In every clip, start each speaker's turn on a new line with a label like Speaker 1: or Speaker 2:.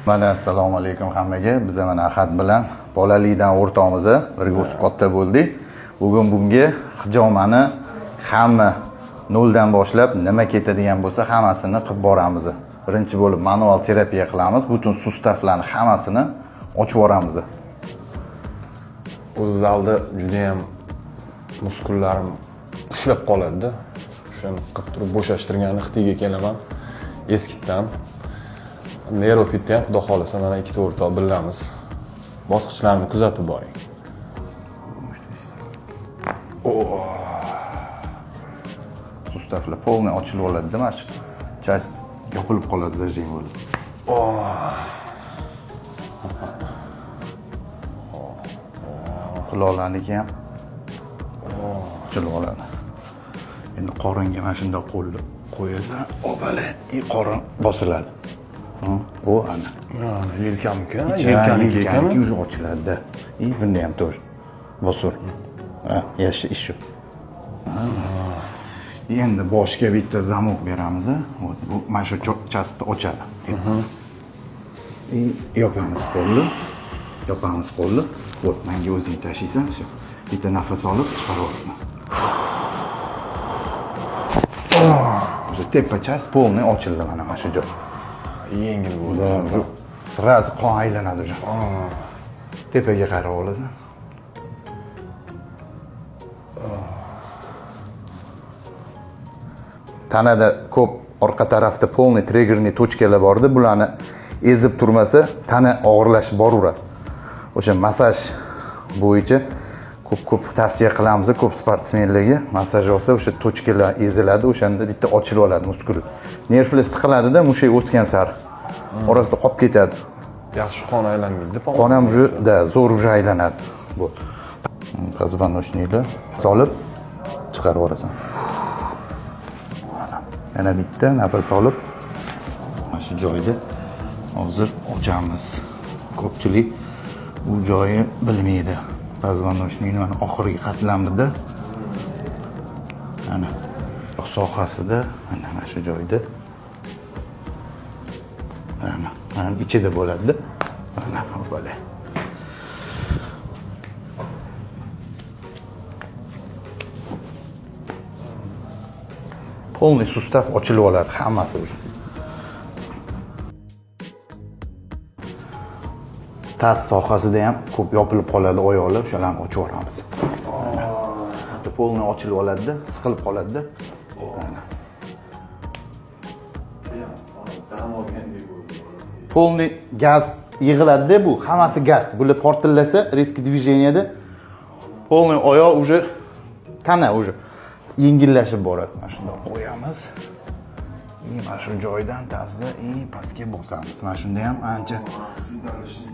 Speaker 1: Mana assalomu alaykum hammaga. Biz mana Ahad bilan bolalikdan o'rtoqmiz, birga o'sib katta bo'ldik. Bugun bunga hijomani hamma noldan boshlab nima ketadigan bo'lsa hammasini qilib boramiz. Birinchi bo'lib manual terapiya qilamiz. Butun sustavlarni hammasini ochib yoramiz.
Speaker 2: O'z zalda juda ham muskullarim ushlab qoladi-da. O'shani qilib turib bo'shashtirgan ixtiga kelaman. Eskitdan Neurofitda ham xudo xolasa mana ikkita o'rtoq bilamiz. Bosqichlarini kuzatib boring.
Speaker 1: Sustavlar полный ochilib oladi, mana shu часть yopilib qoladi, zajim bo'ladi. Quloqlarniki ham ochilib oladi. Endi qoringa mana shunday qo'lni qo'yasan, obala, qorin bosiladi. Bu ana.
Speaker 2: Yelkamki,
Speaker 1: yelkaniki уже ochiladi. Bunda ham to'g'ri. Bosur. Yaxshi ish shu. Endi boshga bitta zamok beramiz. Bu mana shu chastni ochadi. Yopamiz qo'lni. Yopamiz qo'lni. Вот, menga o'zing tashiysan, shu. Bitta nafas olib chiqarib olasan. Уже tepa chast полный ochildi mana shu joy.
Speaker 2: Yengil bo'ldi.
Speaker 1: Да, sразу qon aylanadi уже. Tepaga qarab olasan. Tanada ko'p orqa tarafda полный triggerli точкалар bordi. Bularni ezib turmasa, tana og'irlashib boraveradi. O'sha massaj bo'yicha ko'p tavsiya qilamiz, ko'p sportsmenlarga massaj olsa o'sha точкалар eziladi, o'shanda bitta ochilib oladi muskul. Nervlar siqiladi-da, mushak o'sgan sari. Orasida qolib ketadi.
Speaker 2: Yaxshi qon aylanmaydi.
Speaker 1: Qon ham juda zo'r aylanadi. Bu позвоночникlar solib chiqarib olasan. Yana bitta nafas olib mana shu joyda hozir ochamiz. Ko'pchilik bu joyi bilmaydi. Позвоночникning mana oxirgi qatlamida ana sohasida mana shu joyda mana ichida bo'ladi. Mana bo'la. Полный sustav ochilib oladi hammasi уже. Tas sohasida ham ko'p yopilib qoladi oyoqlar, o'shalarni ochib yoramiz. Полный ochilib oladi-da, siqilib qoladi-da. Полный gaz yig'iladi-da bu, hammasi gaz. Bular portillasa, risk движенияda полный oyoq уже tana уже yengillashib boradi. Mana shunday qo'yamiz. Mana shu joydan tazza pastga bosamiz. Mana shunda ham ancha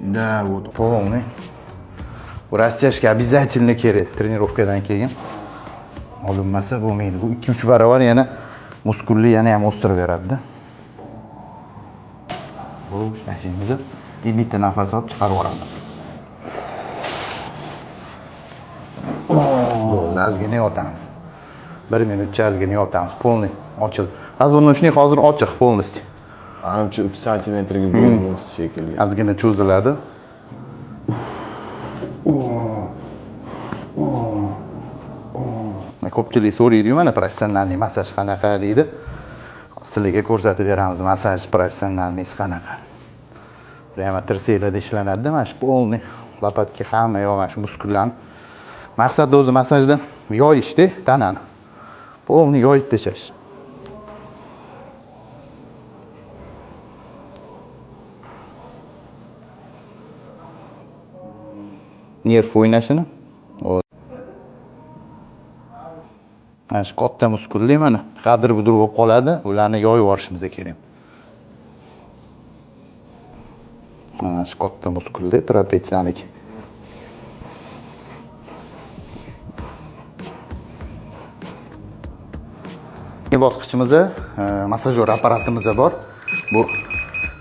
Speaker 1: да, вот полный. Bu rastashga обязательно kerak trenirovkadan keyin. Olinmasa bo'lmaydi. Bu 2-3 barobar yana muskulni yana ham o'stiraveradi-da. Bu tashimizni bitta nafas olib chiqarib yuboramiz. Bo'ldi, ozgina yotamiz. 1 minutcha ozgina yotamiz. Полный ochildi. Позвоночник hozir ochiq полностью.
Speaker 2: Ancha 3 santimetrga bo'lib shekilli.
Speaker 1: Ozgina cho'ziladi. Ko'pchilik so'raydi-yu, mana professionalniy massaj qanaqa deydi. Sizlarga ko'rsatib beramiz, massaj professionalniy qanaqa. Prямо tirsaklarda ishlanadi, mana shu полный lopatka hamma yo'q, mana shu muskullarni. Maqsad o'zi massajda yoyishda tanani. Полный yoyib tashlash. Nerv o'ynashini. Mana shu katta muskullar mana qadir-budur bo'lib qoladi, ularni yoyib yuborishimiz kerak. Mana shu katta muskullar trapetsiyalik. Bosqichimizda massajyor apparatimiz bor. Bu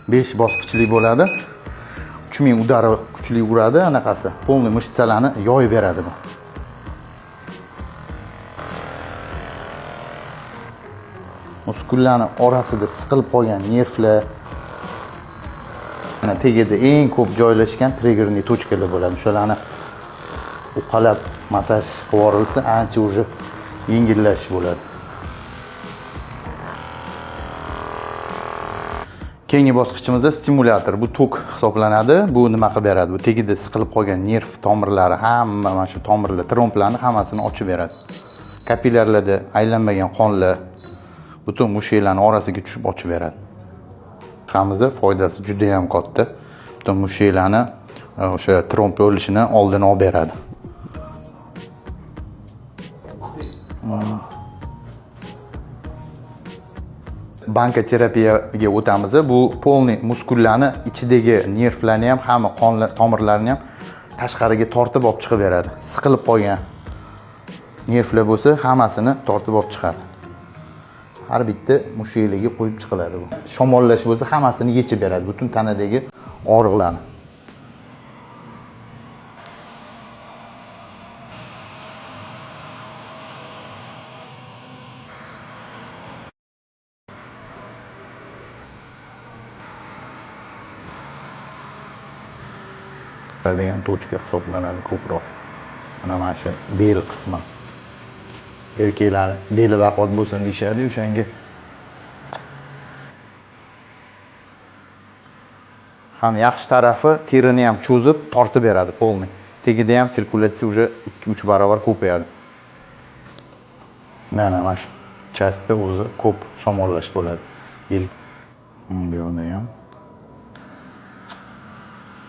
Speaker 1: 5 bosqichli bo'ladi. 3000 udari kuchli uradi, anaqasi. Полный mышцalarni yoyib beradi bu. muskullarni orasida siqilib qolgan nervlar Mana tagida eng ko'p joylashgan triggerli tochkalar bo'ladi. O'shalarni uqalab massaj qilib yuborilsa, ancha уже yengillashish bo'ladi. Keyingi bosqichimizda stimulyator. Bu tok hisoblanadi. Bu nima qilib beradi? Bu tagida siqilib qolgan nerv tomirlari, hamma mana shu tomirlar, tromplarni hammasini ochib beradi. Kapillyarlarda aylanmagan qonlar butun mushaklarning orasiga tushib ochib beradi. Hammasi foydasi juda ham katta. Butun mushaklarni o'sha tromp o'lishini oldini olib beradi. Banka terapiyaga o'tamiz. Bu polniy muskullarni ichidagi nervlarni ham, hamma qon tomirlarini ham tashqariga tortib olib chiqib beradi. Siqilib qolgan nervlar bo'lsa, hammasini tortib olib chiqadi. Har bitta mushaklarga qo'yib chiqiladi bu. Shamollash bo'lsa, hammasini yechib beradi, butun tanadagi og'riqlarni. degan tochka hisoblanadi ko'proq. Mana shu bel qismi. Erkaklar beli baquvvat bo'lsin deyshadi, o'shanga ham yaxshi tarafi terini ham cho'zib tortib beradi polniy. Tagida ham sirkulyatsiya уже 2-3 barobar ko'payadi. Mana shu chastda o'zi ko'p shamollash bo'ladi. Bu yerda ham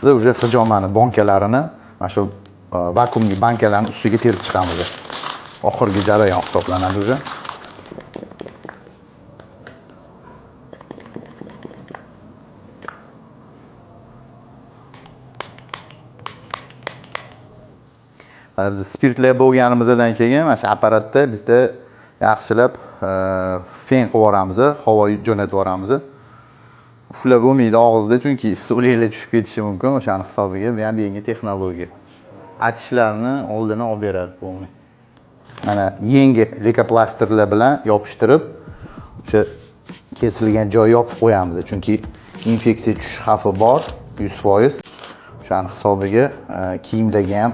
Speaker 1: biz уже hijomani bankalarini, mana shu vakuumli bankalarning ustiga terib chiqamiz. Oxirgi jarayon hisoblanadi уже. Biz spirtlar bo'lganimizdan keyin mana shu apparatda bitta yaxshilab fen qilib yuboramiz, havo jo'natib yuboramiz. Uflab bo'lmaydi og'izda, chunki so'laklar tushib ketishi mumkin. O'shaning hisobiga bu ham yangi texnologiya. Achishlarni oldini olib beradi bo'lmaydi. Mana yangi leykoplastrlar bilan yopishtirib, o'sha kesilgan joy yopib qo'yamiz, chunki infeksiya tushish xavfi bor 100%. O'shaning hisobiga kiyimdagi ham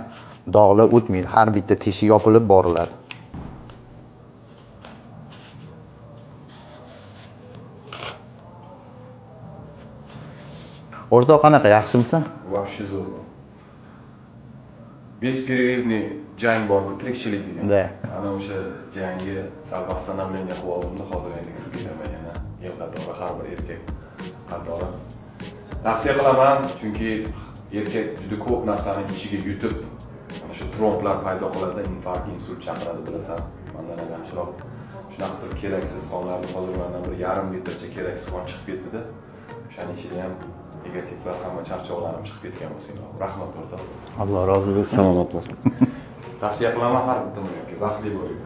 Speaker 1: dog'lar o'tmaydi. Har bitta teshik yopilib boriladi. O'rtoq qanaqa, yaxshimisan?
Speaker 2: Вообще zo'r. Бесперерывный jang bor-ku, tirikchilik degan.
Speaker 1: Da.
Speaker 2: Ana o'sha jangga sal восстановление qilib oldimda, hozir endi kirib ketaman yana. Yil qatori har bir erkak qatori. Tavsiya qilaman, chunki erkak juda ko'p narsani ichiga yutib, mana shu tromplar paydo qiladi, infarkt, insult chaqiradi, bilasan. Mendan ham yaxshiroq shunaqa qilib keraksiz qonlarni hozir mendan bir yarim litrcha keraksiz qon chiqib ketdi-da. O'shaning ichida ham negativlar, hamma charchoqlarim chiqib ketgan bo'lsin. Rahmat o'rtoq.
Speaker 1: Alloh rozi bo'lsin.
Speaker 2: Salomat bo'lsin. Tavsiya qilaman har bitta yoki baxtli bo'ling.